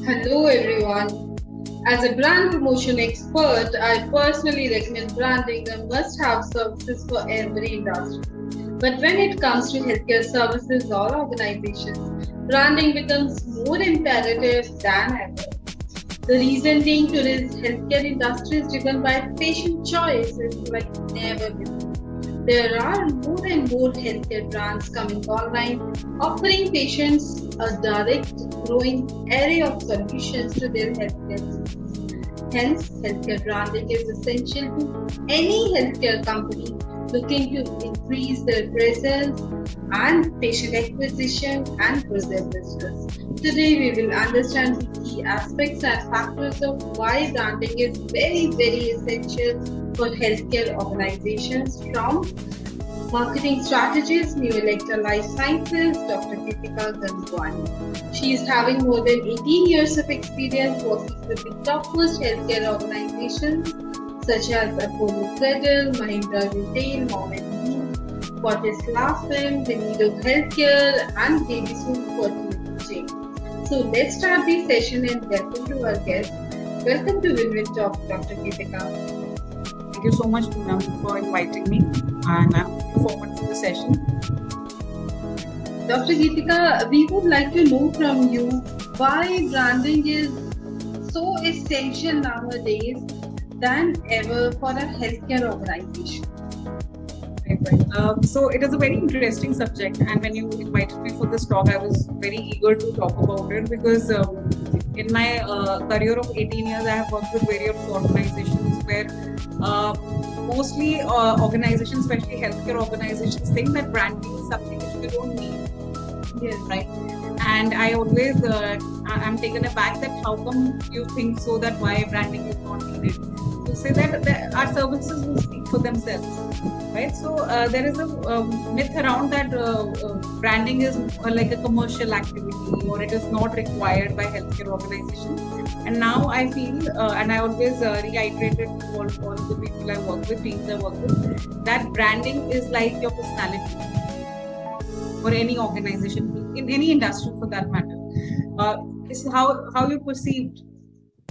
Hello everyone. As a brand promotion expert, I personally recommend branding a must-have services for every industry. But when it comes to healthcare services or organizations, branding becomes more imperative than ever. The reason being today's healthcare industry is driven by patient choices like never before. There are more and more healthcare brands coming online, offering patients a direct, growing array of solutions to their healthcare needs. Hence, healthcare branding is essential to any healthcare company looking to increase their presence and patient acquisition and grow their business. Today, we will understand the key aspects and factors of why branding is very essential for healthcare organizations from marketing strategist, New Electra Life Sciences, Dr. Deepika Gangwani. She is having more than 18 years of experience working with the topmost healthcare organizations such as Apollo Cradle, Mahindra Retail, Mom and Me, Fortis Lafim, Venido Healthcare, and Davidson Fertility Chain. So let's start the session and welcome to our guest. Welcome to Win-Win Talk, Dr. Deepika. Thank you so much, Poonam, for inviting me, and I'm looking forward to the session. Dr. Geetika, we would like to know from you why branding is so essential nowadays than ever for a healthcare organization. Right. So it is a very interesting subject, and when you invited me for this talk, I was very eager to talk about it because in my career of 18 years, I have worked with various organizations where mostly organizations, especially healthcare organizations, think that branding is something which you don't need. Yes. Right. And I always, I'm taken aback that how come you think so, that why branding is not needed. To say that our services will speak for themselves. Right. So there is a myth around that branding is like a commercial activity or it is not required by healthcare organizations. And now I feel, and I always reiterate it to all the people I work with, teams I work with, that branding is like your personality for any organization, in any industry for that matter. It's how you're perceived,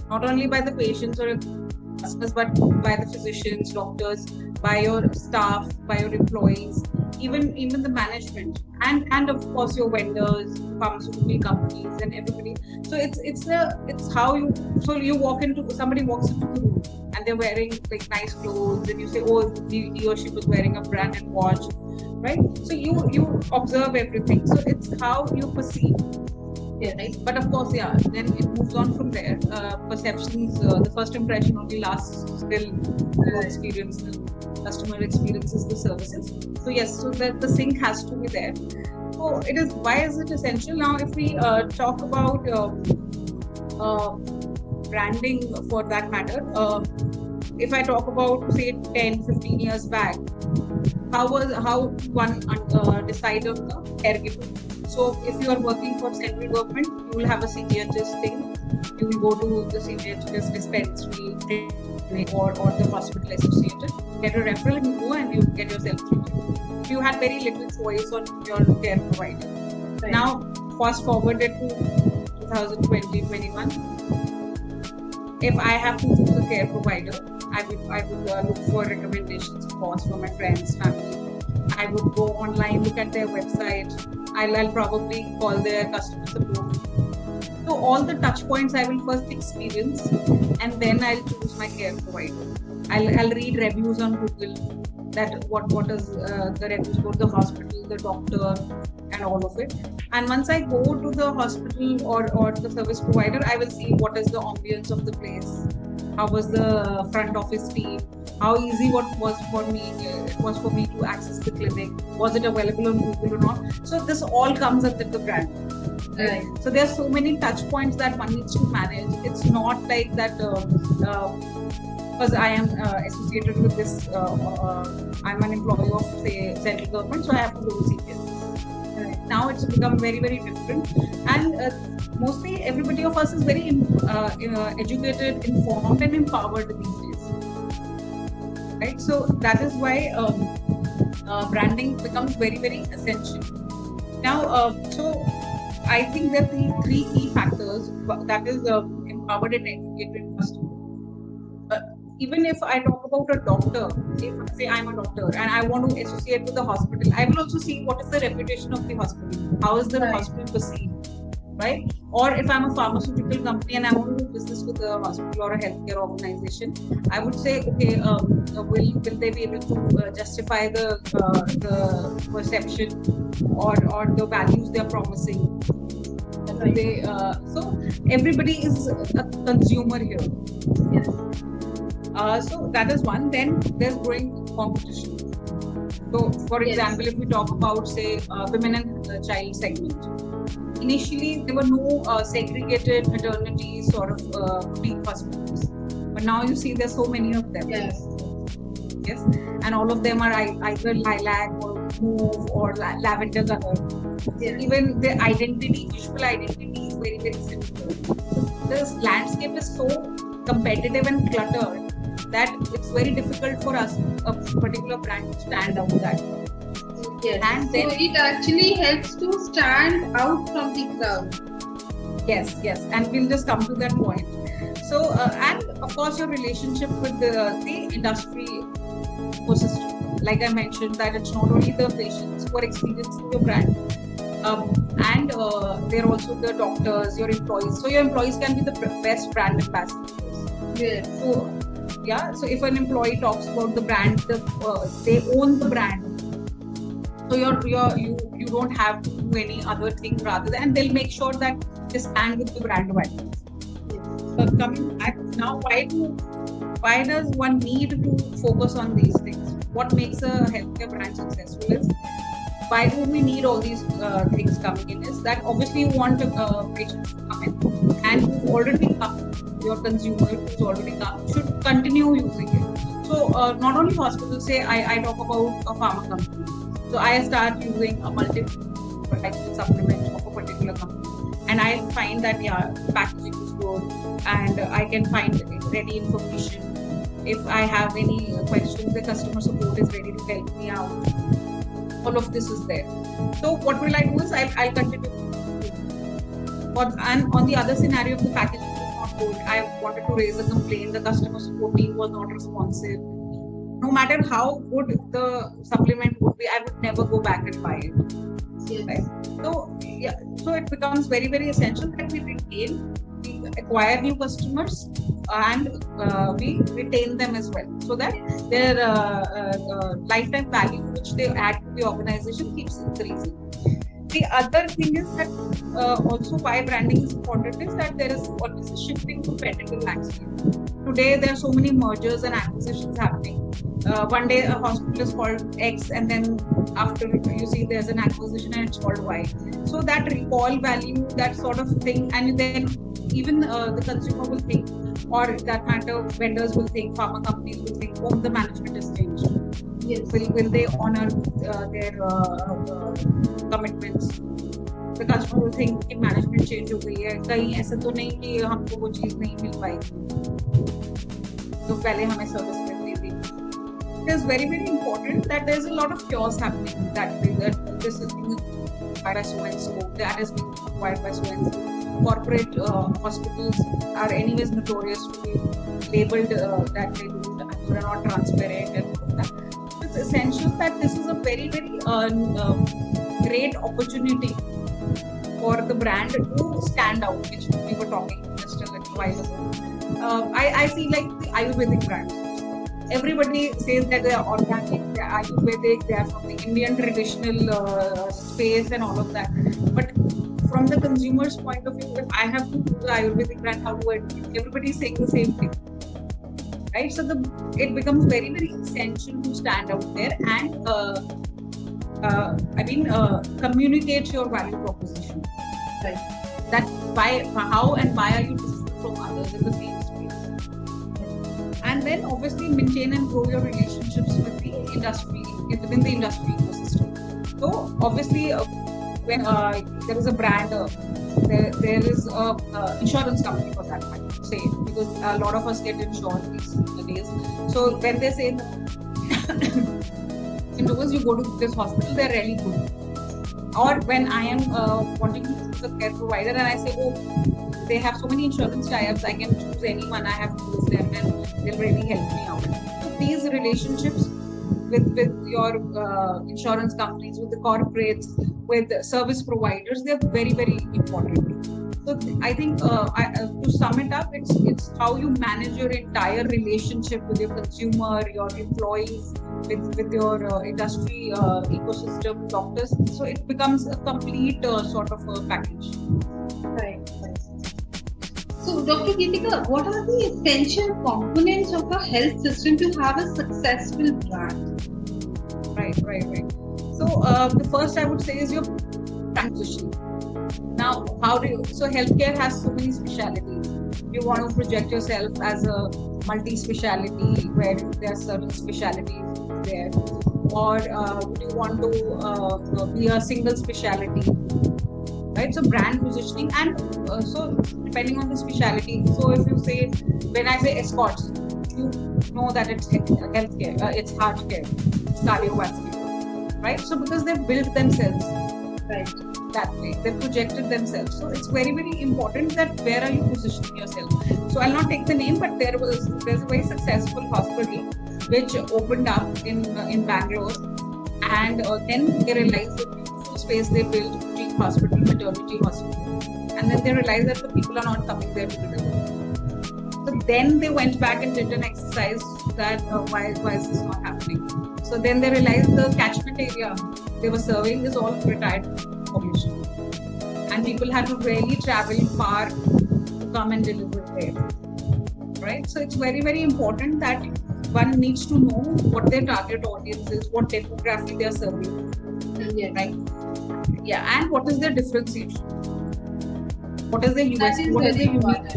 not only by the patients or customers, but by the physicians, doctors, by your staff, by your employees, even the management, and of course your vendors, pharmaceutical companies, and everybody. So it's how you. So you somebody walks into the room and they're wearing like nice clothes, and you say, oh, he or she was wearing a branded watch, right? So you observe everything. So it's how you perceive. Yeah, right. But of course, yeah, then it moves on from there. Perceptions, the first impression only lasts till the experience, the customer experiences the services. So yes, so that the sync has to be there. So it is, why is it essential? Now, if we talk about branding for that matter, if I talk about say 10, 15 years back, how one decide on the caregiver. So if you are working for central government, you will have a CGHS thing. You will go to the CGHS dispensary or the hospital associated, get a referral, and you go and you get yourself treated. You had very little choice on your care provider. Right. Now, fast forward it to 2020-21. If I have to choose a care provider, I would look for recommendations, of course, from my friends, family. I would go online, look at their website. I'll probably call their customer support. So all the touch points I will first experience, and then I'll choose my care provider. I'll read reviews on Google, that what is the reviews about the hospital, the doctor, and all of it. And once I go to the hospital or the service provider, I will see what is the ambience of the place. How was the front office team? How easy it was for me to access the clinic? Was it available on Google or not? So this all comes under the brand. Right. So there are so many touch points that one needs to manage. It's not like that because I am associated with this. I'm an employee of say central government, so I have to go to CGHS. Right. Now it's become very different, and mostly everybody of us is very educated, informed, and empowered these days. Right. So that is why branding becomes very essential. Now, so I think that the three key factors, that is empowered and educated customer. Even if I talk about a doctor, if say I'm a doctor and I want to associate with the hospital, I will also see what is the reputation of the hospital, how is the Right. hospital perceived, right? Or if I'm a pharmaceutical company and I want to do business with a hospital or a healthcare organization, I would say, okay, will they be able to justify the perception or the values they are promising? They so everybody is a consumer here. Yes. So that is one. Then there's growing competition. So, for Yes. example, if we talk about, say, women and child segment, initially there were no segregated maternity sort of boutique hospitals, but now you see there's so many of them. Yes. Yes, and all of them are either lilac or mauve or lavender color. Yes. Even the visual identity is very, very similar. This landscape is so competitive and cluttered that it's very difficult for us, a particular brand, to stand out that. Yes. And then- so it actually helps to stand out from the crowd. Yes, and we'll just come to that point. So, and of course, your relationship with the industry ecosystem. Like I mentioned, that it's not only the patients who are experiencing your brand, and they're also the doctors, your employees. So your employees can be the best brand ambassadors. Yes. So yeah, so if an employee talks about the brand, they own the brand. So you don't have to do any other thing rather than, and they'll make sure that they stand with the brand values. Coming back now, why does one need to focus on these things? What makes a healthcare brand successful is, why do we need all these things coming in? Is that obviously you want patients to come in, and who've already come, your consumer who's already come should continue using it. So not only hospitals, say I talk about a pharma company. So I start using a multi-vitamin supplement of a particular company, and I find that packaging is good, and I can find ready information. If I have any questions, the customer support is ready to help me out. All of this is there. So what will I do is I'll continue. And on the other scenario, if the packaging is not good, I wanted to raise a complaint, the customer support team was not responsive. No matter how good the supplement would be, I would never go back and buy it. Yes. Right? So it becomes very, very essential that we retain, we acquire new customers, and we retain them as well, so that their lifetime value which they add to the organization keeps increasing. The other thing is that also why branding is important is that there is always a shifting competitive landscape. Today there are so many mergers and acquisitions happening. One day a hospital is called X, and then after you see there's an acquisition and it's called Y. So that recall value, that sort of thing, and then even the consumer will think, or that matter vendors will think, pharma companies will think, oh, the management has changed. Yes. Will they honor their commitments? The customer will think कि management change हो गई है, कहीं ऐसा तो नहीं कि हमको वो चीज नहीं मिल पाएगी तो पहले हमें सर्विस मिलती थी. It is very, very important that there is a lot of chaos happening that way, that this is being acquired by so and so, that is being acquired by so and so. Corporate hospitals are anyways notorious to be labeled that they are not transparent and all of that. It's essential that this is a very, very great opportunity for the brand to stand out, which we were talking just a little while ago. I see like the Ayurvedic brands. Everybody says that they are organic, they are Ayurvedic, they are from the Indian traditional space and all of that. But from the consumer's point of view, if I have to do the Ayurvedic brand, how do I do it? Everybody is saying the same thing. Right? So it becomes very, very essential to stand out there and communicate your value proposition. Right. That how and why are you different from others in the same space? And then obviously maintain and grow your relationships with the industry, within the industry ecosystem. So obviously when there is a brand, there is a insurance company for that matter, say, because a lot of us get insured these days. So when they say you go to this hospital, they're really good. or when I am wanting to choose a care provider and I say, oh, they have so many insurance tie-ups, I can choose anyone, I have to use them and they'll really help me out. So these relationships with your insurance companies, with the corporates, with service providers, they're very, very important. So I think to sum it up, it's how you manage your entire relationship with your consumer, your employees, with your industry ecosystem, doctors. So it becomes a complete sort of a package. Right. So, Dr. Geetika, what are the essential components of a health system to have a successful brand? Right. So the first I would say is your brand positioning. Now, so healthcare has so many specialties. You want to project yourself as a multi-speciality where there are certain specialties there, or do you want to be a single speciality, right? So brand positioning, and so depending on the speciality. So if you say, when I say Escorts, you know that it's healthcare, it's heart care, it's cardiovascular, right? So because they've built themselves, right, that way, they've projected themselves. So it's very, very important that where are you positioning yourself. So I'll not take the name, but there's a very successful hospital which opened up in Bangalore, and then they realized the beautiful space they built, boutique hospital, maternity hospital, and then they realized that the people are not coming there to deliver. So then they went back and did an exercise that why is this not happening? So then they realized the catchment area they were serving is all retired population, and people had to really travel far to come and deliver there, right? So it's very, very important that one needs to know what their target audience is, what demographic they are serving, right? Yeah, and what is their differentiation, what is their USP, what is their unique.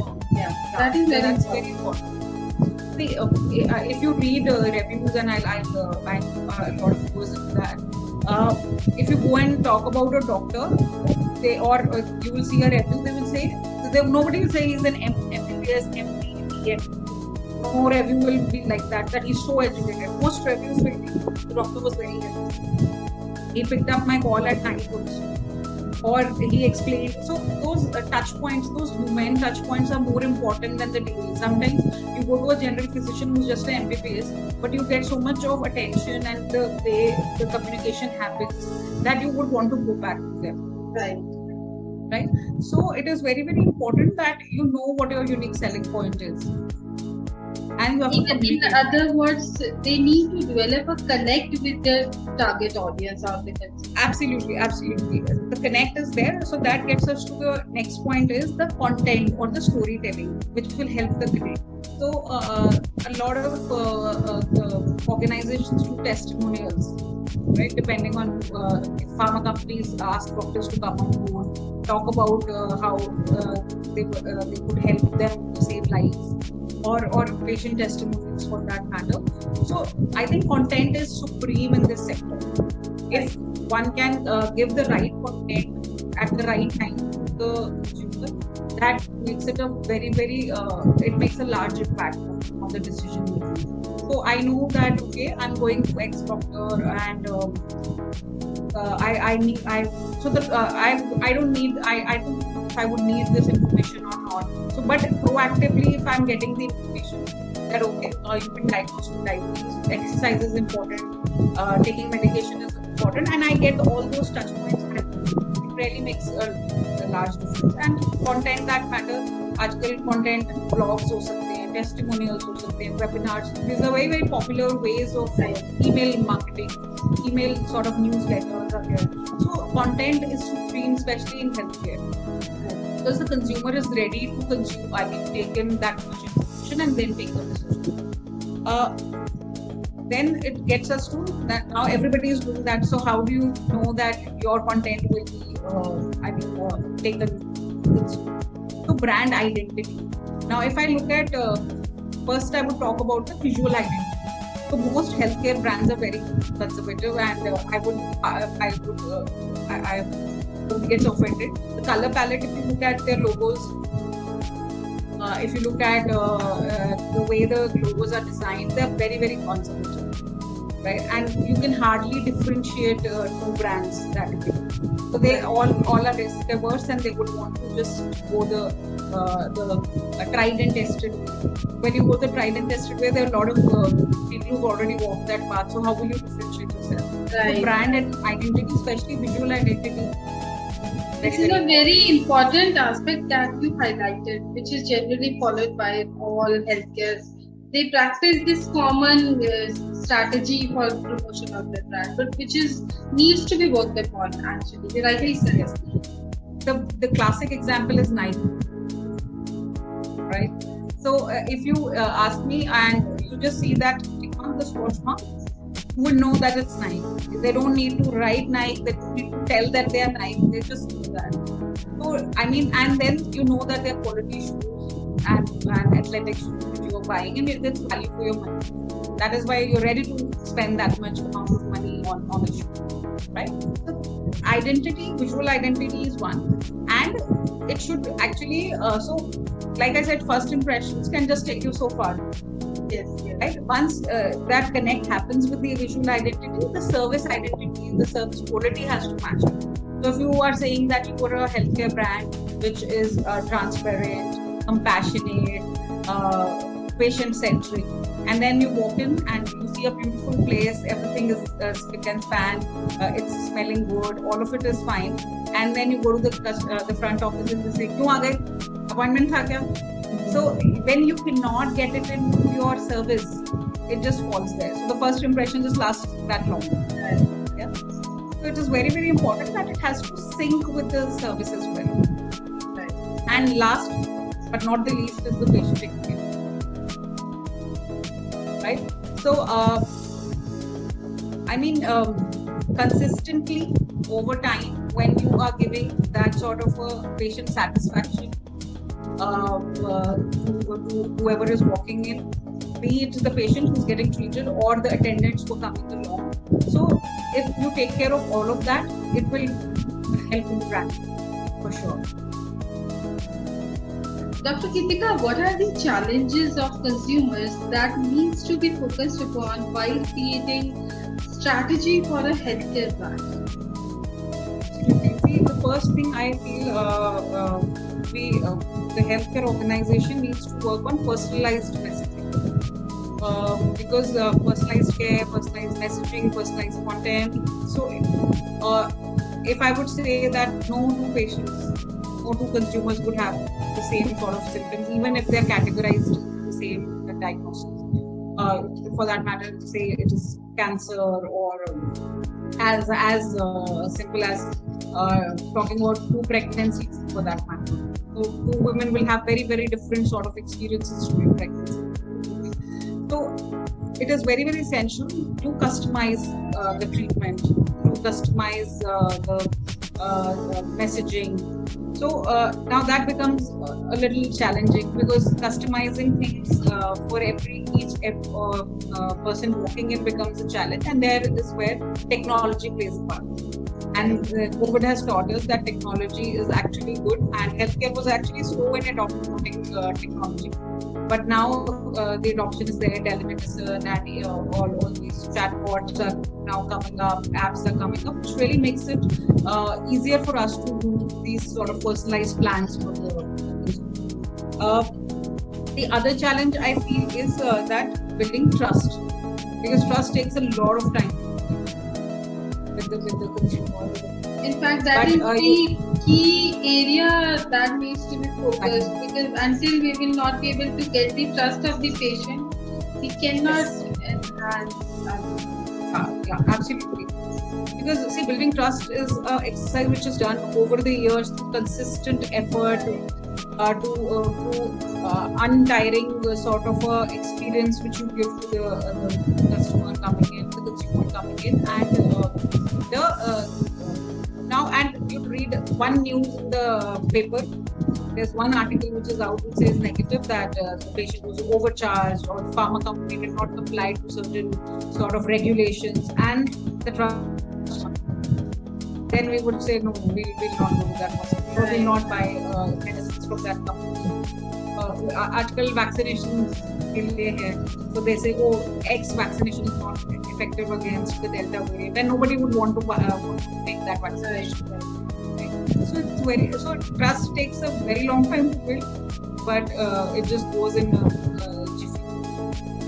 That's very important. See, if you read reviews, and I a lot of goes into that. If you go and talk about a doctor, you will see a review, they will say, nobody will say he's an MBBS, MD, BM. No review will be like that he's so educated. Most reviews will be, the doctor was very educated. He picked up my call at 9 points. Or he explained. So those touch points, those human touch points are more important than the degree. Sometimes you go to a general physician who's just an MBBS, but you get so much of attention and the way the communication happens that you would want to go back to them. Right. So it is very, very important that you know what your unique selling point is. And in other words, they need to develop a connect with their target audience or the consumer. Absolutely. The connect is there. So that gets us to the next point, is the content or the storytelling, which will help the connect. So a lot of organizations do testimonials, right? Depending on if pharma companies ask doctors to come on board, talk about how they could help them to save lives. Or patient testimonials for that matter. So I think content is supreme in this sector. If one can give the right content at the right time to the consumer, that makes it a very, very, it makes a large impact on the decision making. So I know that, okay, I'm going to X doctor and I don't know if I would need this information or not. So, but proactively, if I'm getting the information that okay, you can diagnose with diabetes, exercise is important, taking medication is important, and I get all those touch points, it really makes a large difference. And content that matters. आजकल content blogs हो सकते हैं, testimonials हो सकते हैं, webinars. These are very, very popular ways of email marketing, email sort of newsletters are there. So content is supreme, especially in healthcare, because the consumer is ready to consume. Take in that much information and then take a decision. Then it gets us to that now everybody is doing that. So how do you know that your content will be taken? So brand identity. Now if I look at first, I would talk about the visual identity. So most healthcare brands are very conservative, and I would get offended. The color palette, if you look at their logos, if you look at the way the logos are designed, they're very, very conservative. right? And you can hardly differentiate two brands that way. So they all are risk averse, and they would want to just go the tried and tested way. When you go the tried and tested way, there are a lot of people who've already walked that path. So how will you differentiate yourself? Right. So brand and identity, especially visual identity. This is a very important aspect that you highlighted, which is generally followed by all healthcare. They practice this common strategy for promotion of their brand, but which needs to be worked upon. Actually, you rightly said. Yes. The classic example is Nike, right? So if you ask me and you just see that on the sports mark, you will know that it's Nike. They don't need to write Nike, they don't need to tell that they are Nike, they just know that. So I mean, and then you know that they're quality shoes and athletic shoes which you are buying, and it's value for your money. That is why you're ready to spend that much amount of money on a shoe, right? So identity, visual identity is one, and it should actually so like I said, first impressions can just take you so far. Yes. Right? Once that connect happens with the visual identity, the service identity, the service quality has to match it. So if you are saying that you are a healthcare brand which is transparent, compassionate, patient-centric, and then you walk in and you see a beautiful place, everything is spick and span, it's smelling good, all of it is fine, and then you go to the front office and they say, "Kyun aa gaye? Appointment tha kya?" So when you cannot get it into your service, it just falls there. So the first impression just lasts that long. Yeah. So it is very, very important that it has to sync with the service as well. Right. And last but not the least is the patient experience. Right. So I mean, consistently over time, when you are giving that sort of a patient satisfaction to whoever is walking in, be it the patient who's getting treated or the attendants who are coming along. So if you take care of all of that, it will help in the brand for sure. Dr. Geetika, what are the challenges of consumers that needs to be focused upon while creating strategy for a healthcare brand? See, the first thing I feel the healthcare organization needs to work on personalized messaging. Because personalized care, personalized messaging, personalized content. So if I would say that no two patients, no two consumers would have the same sort of symptoms, even if they're categorized the same diagnosis. For that matter, say it is cancer or as simple as talking about two pregnancies for that matter. So two women will have very, very different sort of experiences during pregnancy. So it is very, very essential to customize the treatment, to customize the messaging. So now that becomes a little challenging because customizing things for each person walking in becomes a challenge, and there is where technology plays a part. And COVID has taught us that technology is actually good, and healthcare was actually slow in adopting technology. But now the adoption is there, telemedicine and all these chatbots are now coming up, apps are coming up, which really makes it easier for us to do these sort of personalized plans for the other challenge I feel is that building trust, because trust takes a lot of time with the consumer. In fact, that is the key area that needs to be focused, because until we will not be able to get the trust of the patient, we cannot enhance. Yeah, absolutely. Because see, building trust is an exercise which is done over the years through consistent effort, untiring sort of experience which you give to the customer coming in, the consumer coming in, and now, and you read one news in the paper. There's one article which is out which says negative that the patient was overcharged or the pharma company did not comply to certain sort of regulations, and the trust. Then we would say no, we will not go to that hospital. We will not buy medicines from that company. Article vaccinations के लिए है, so they say, oh, X vaccination is not effective. effective against the Delta variant, and nobody would want to take that vaccination. Right? So it's so trust takes a very long time to build, but it just goes in a jiffy.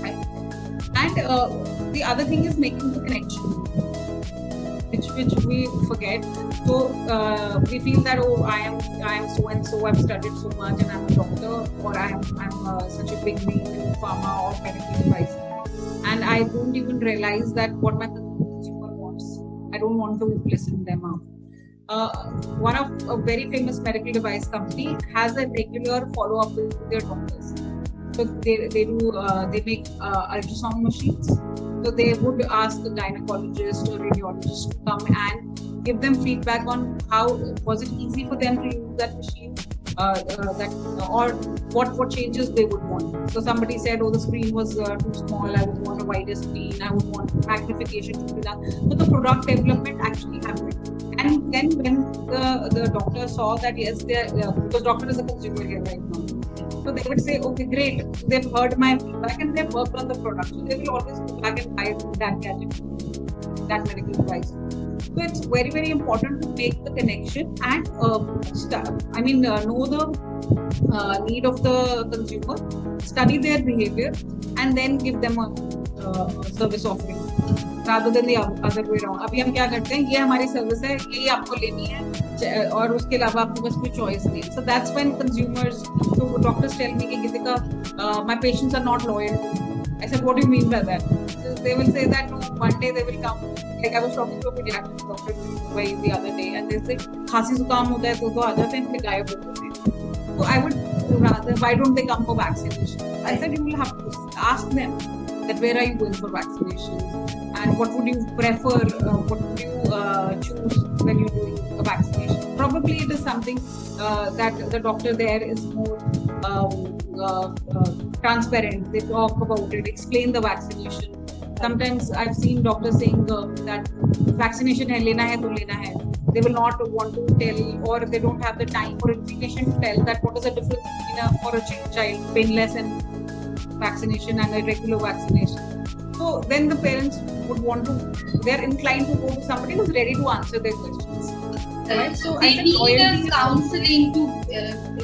Right? And the other thing is making the connection, which we forget. So we feel that, oh, I am so and so, I've studied so much, and I'm a doctor, or I'm such a big name in pharma or medical device, and I don't even realize that what my consumer wants. I don't want to listen them out. One of a very famous medical device company has a regular follow up with their doctors. So they make ultrasound machines. So they would ask the gynecologist or radiologist to come and give them feedback on how was it easy for them to use that machine, or what changes they would want. So somebody said, oh, the screen was too small, I would want a wider screen, I would want magnification to be done. So the product development actually happened. And then when the doctor saw that, yes, because doctor is a consumer here right now. So they would say, okay, great, they've heard my feedback and they've worked on the product. So they will always go back and buy that gadget, that medical device. So it's very, very important to make the connection and know the need of the consumer, study their behavior, and then give them a service offering, rather than the other way around. अभी हम क्या करते हैं, ये हमारी service है, ये आपको लेनी है, और उसके अलावा आपको बस कोई चॉइस नहीं. So that's when consumers, so doctors tell me कि किसी का my patients are not loyal. I said, what do you mean by that? So they will say that, no, one day they will come. Like I was talking to a pediatric doctor the other day, and they say, खांसी जुकाम होता है तो आ जाते हैं, फिर गायब हो जाते हैं. So I would rather, why don't they come for vaccination? I said, you will have to ask them that where are you going for vaccinations, and what would you prefer, what would you choose when you're doing a vaccination. Probably it is something that the doctor there is more transparent. They talk about it, explain the vaccination. Sometimes I've seen doctors saying that vaccination hai, lena hai to lena hai. They will not want to tell, or they don't have the time or information to tell that what is the difference between for a child painless and vaccination and a regular vaccination. So then the parents would want to, they're inclined to go to somebody who's ready to answer their questions. Right? So they need counseling to,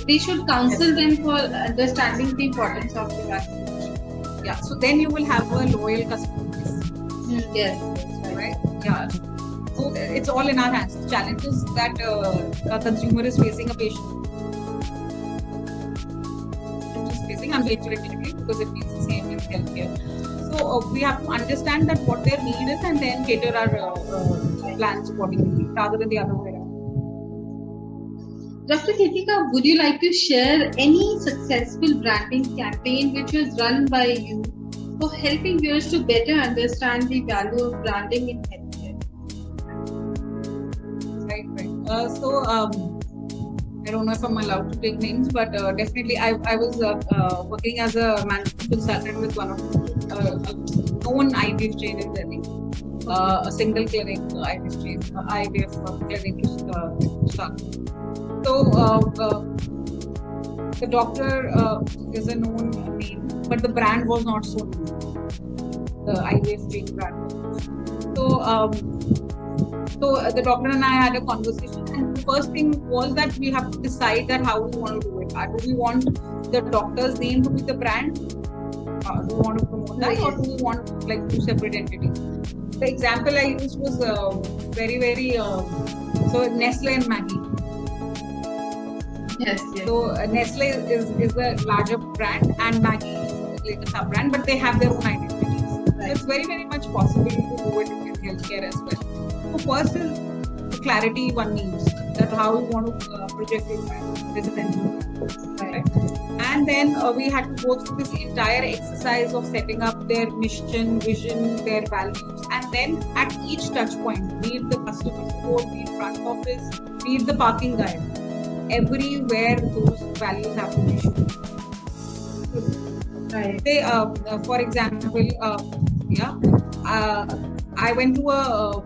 they should counsel them for understanding the importance of the vaccination. Yeah, so then you will have a loyal customer base. Yes. Right? Yeah. So it's all in our hands. The challenge is that a consumer is facing, a patient is facing unfortunately, because it means the same in healthcare. So we have to understand that what their need is and then cater our plans accordingly, rather than the other way around. Dr. Kritika, would you like to share any successful branding campaign which was run by you for helping viewers to better understand the value of branding in healthcare? Right. So I don't know if I'm allowed to take names, but definitely I was working as a management consultant with one of a known IVF chain in Delhi, a single clinic IVF chain, IVF clinic to start. So the doctor is a known name, but the brand was not so known, the IVF chain brand. So the doctor and I had a conversation, and the first thing was that we have to decide that how we want to do it. Do we want the doctor's name to be the brand? Do we want to promote that, or do we want like two separate entities? The example I used was very, very so Nestle and Maggi. Yes. So Nestle is the larger brand, and Maggi is like a sub brand, but they have their own identities. Right. So it's very, very much possible to do it in healthcare as well. So first is the clarity one needs, that how you want to project your brand, residential brand, right? And then we had to go through this entire exercise of setting up their mission, vision, their values, and then at each touch point, be it the customer support, be it front office, be it the parking guide, everywhere those values have to be shown. Right. Say, for example, I went to a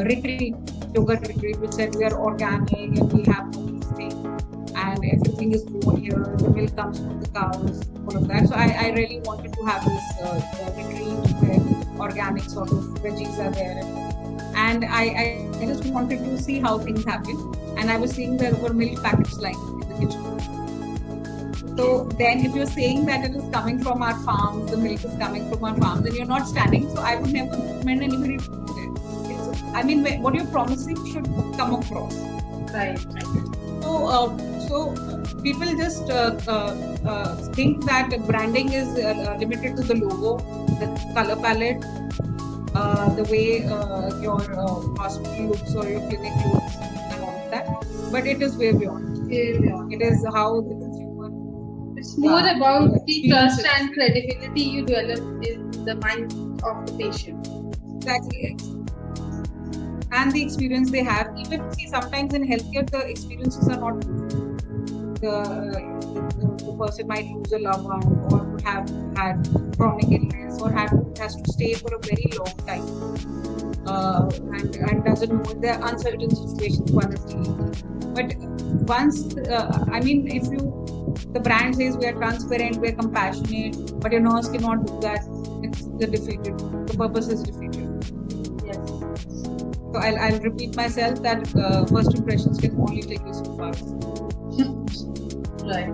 retreat, yoga retreat, which said we are organic and we have all these things, and everything is grown here, the milk comes from the cows, all of that. So I really wanted to have this retreat where organic sort of veggies are there. And I just wanted to see how things happen. And I was seeing there were milk packets lying in the kitchen. So then if you're saying that it is coming from our farms, the milk is coming from our farms, then you're not standing. So I would never recommend anybody to do it. I mean, what you're promising should come across. Right. So people just think that branding is limited to the logo, the color palette, the way your hospital looks or your clinic looks, and all of that. But it is way beyond. It is how the consumer. It's more about the trust and credibility you develop in the mind of the patient. Exactly. And the experience they have. Even see, sometimes in healthcare the experiences are not good. The person might lose a loved one, or have had chronic illness, or has to stay for a very long time, and doesn't know the uncertain situations one is dealing with. But once, if the brand says we are transparent, we are compassionate, but your nurse cannot do that, it's defeated. The purpose is defeated. So I'll repeat myself that first impressions can only take you so far. Right.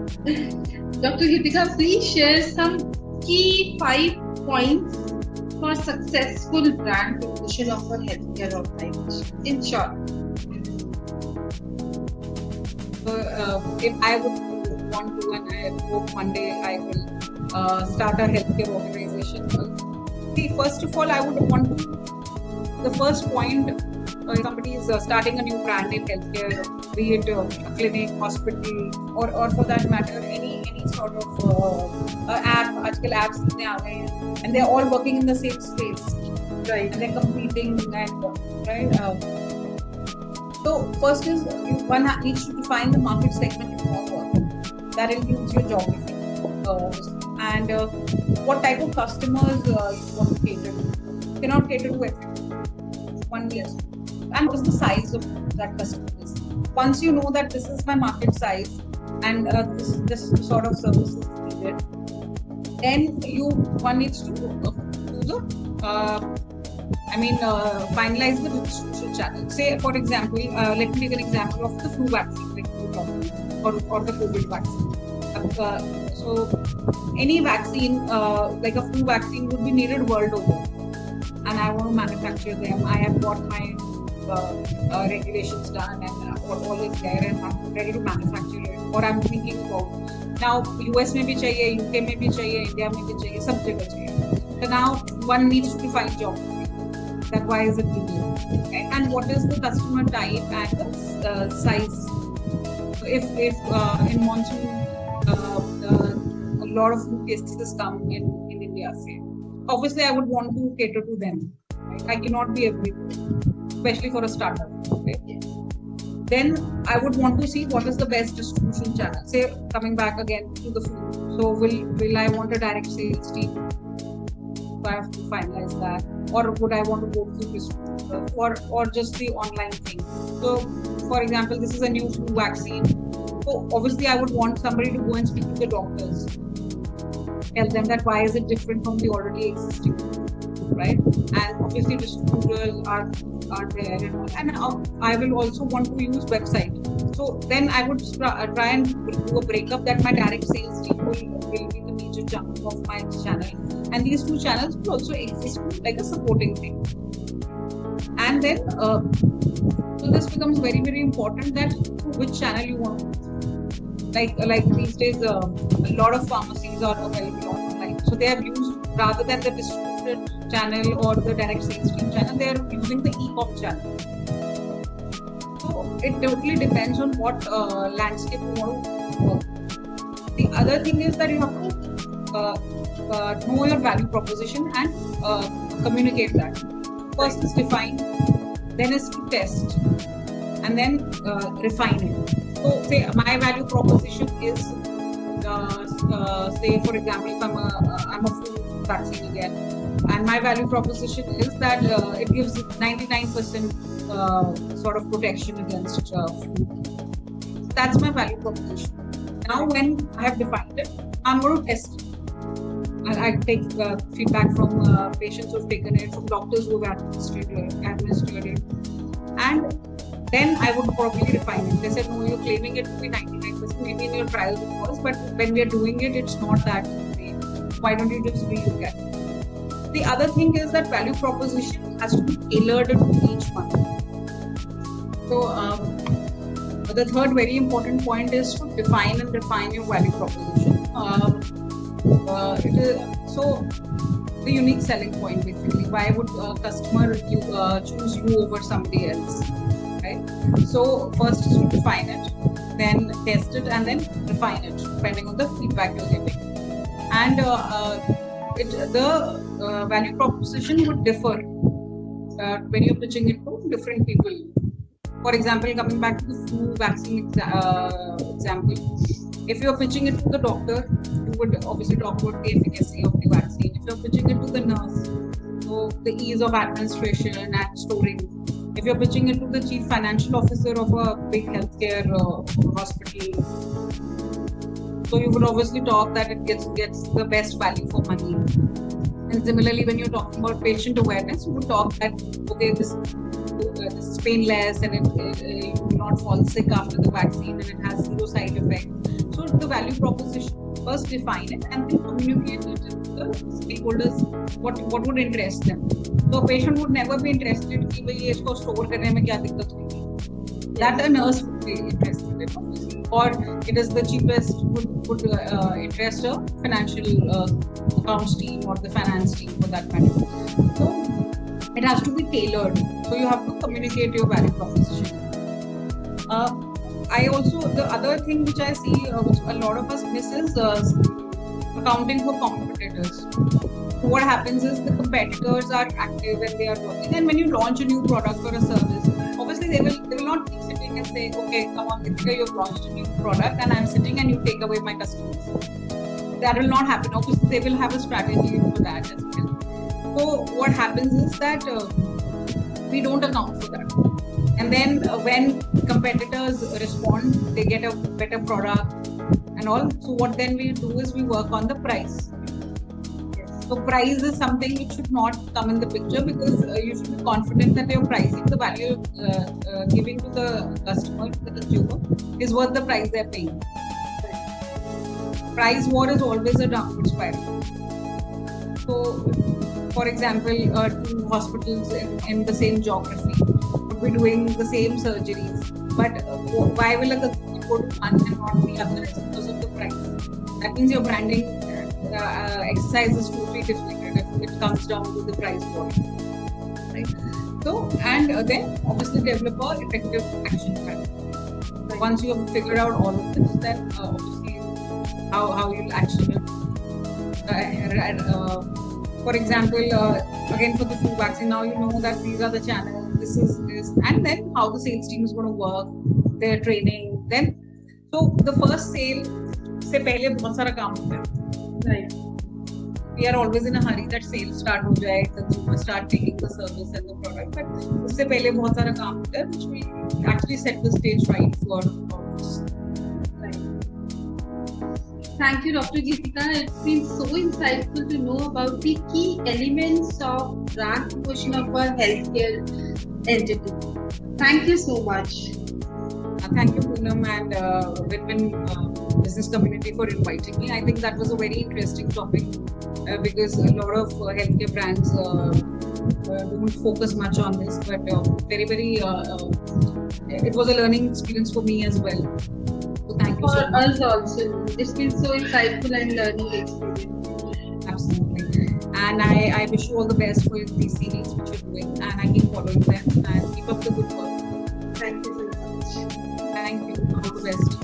Dr. Geetika, please share some key 5 points for successful brand promotion of a healthcare organization. In short. If I would want to, and I hope one day I will start a healthcare organization. See, first of all, I would want to. The first point, if somebody is starting a new brand in healthcare, be it a clinic, hospital, or for that matter, any sort of app. Aajkal apps itne aa gaye hain, and they're all working in the same space, right? And they're competing, and right. So first is one needs to define the market segment you want to work. That includes your geography and what type of customers you want to cater to. You cannot cater to everyone. One needs, and what is the size of that customer is. Once you know that this is my market size and this sort of service is needed, then one needs to do the finalize the distribution channel. Say, for example, let me take an example of the flu vaccine, like you talked about, or the COVID vaccine. So any vaccine, like a flu vaccine, would be needed world over. And I want to manufacture them. I have got my regulations done, and all is there, and I'm ready to manufacture it. Or I'm thinking about now US में भी चाहिए, UK में भी चाहिए, India में भी चाहिए, सब जगह चाहिए. So now one needs to define geography. That why is it needed? Okay? And what is the customer type and the size? So if in monsoon a lot of flu cases come in India, say. Obviously, I would want to cater to them. Right? I cannot be everywhere, especially for a startup. Right? Then I would want to see what is the best distribution channel. Say, coming back again to the food. So will I want a direct sales team? So I have to finalize that. Or would I want to go to distributor, or just the online thing? So, for example, this is a new flu vaccine. So obviously, I would want somebody to go and speak to the doctors. Tell them that why is it different from the already existing, right? And obviously distributors are there, and I will also want to use website. So then I would try and do a breakup that my direct sales team will be the major chunk of my channel, and these two channels will also exist like a supporting thing. And then so this becomes very, very important that which channel you want. Like these days, a lot of pharmacies are available online. So they have used, rather than the distributed channel or the direct sales team channel, they are using the e-com channel. So it totally depends on what landscape you want to work. The other thing is that you have to know your value proposition and communicate that. First is define, then is to test, and then refine it. So, say my value proposition is, say for example, if I'm a flu vaccine again, and my value proposition is that it gives 99% sort of protection against flu. That's my value proposition. Now, when I have defined it, I'm going to test it. I take feedback from patients who've taken it, from doctors who've administered it, and then I would probably refine it. They said, no, you're claiming it to be 99%, maybe in your trials it was, but when we are doing it, it's not that way. Why don't you just relook at it? The other thing is that value proposition has to be tailored to each one. So the third very important point is to define and refine your value proposition. It is, so the unique selling point basically. Why would a customer choose you over somebody else? Right? So first is to define it, then test it, and then refine it depending on the feedback you're giving. And the value proposition would differ when you're pitching it to different people. For example, coming back to the flu vaccine example, if you're pitching it to the doctor, you would obviously talk about the efficacy of the vaccine. If you're pitching it to the nurse, so the ease of administration and storing. If you're pitching it to the chief financial officer of a big healthcare hospital, so you would obviously talk that it gets the best value for money. And similarly, when you're talking about patient awareness, you would talk that, okay, this is painless and you will not fall sick after the vaccine and it has zero side effects. So the value proposition, first define it and then communicate it to the stakeholders what would interest them. So a patient would never be interested कि भाई इसको store करने में क्या दिक्कत होगी. That a nurse would be interested in, obviously. Or it is the cheapest would interest a financial accounts team or the finance team for that matter. So it has to be tailored. So you have to communicate your value proposition. The other thing which I see, which a lot of us miss is accounting for competitors. So what happens is the competitors are active and they are working. And when you launch a new product or a service, obviously they will not keep sitting and say, okay, come on, Ritika, you've launched a new product and I'm sitting and you take away my customers. That will not happen. Obviously, they will have a strategy for that as well. So what happens is that we don't account for that. And then when competitors respond, they get a better product and all. So what then we do is we work on the price. So price is something which should not come in the picture because you should be confident that your pricing, the value giving to the customer, to the consumer, is worth the price they're paying. Price war is always a downward spiral. So, for example, two hospitals in the same geography would be doing the same surgeries, but why will a customer go to one and not the other? It's because of the price. That means your branding exercise is totally different if it comes down to the price point. Right? So, and then obviously develop an effective action plan. Right. Once you have figured out all of this, then obviously how you'll action it. For example, again for the flu vaccine, now you know that these are the channels, this is this, and then how the sales team is going to work, their training. Then, so the first sale से पहले बहुत सारा काम होता है. Right. We are always in a hurry that sales start हो जाए, consumers start taking the service and the product. But उससे पहले बहुत सारा काम होता है, which will actually set the stage right for this. Thank you, Dr. Geetika. It's been so insightful to know about the key elements of brand promotion of a healthcare entity. Thank you so much. Thank you, Poonam and Whitman Business Community for inviting me. I think that was a very interesting topic because a lot of healthcare brands don't focus much on this, but it was a learning experience for me as well. So thank you so much. For us also. It's been so insightful and learning experience. Absolutely. And I wish you all the best for these series which you're doing, and I keep following them and keep up the good work. Thank you so much. Thank you. All the best.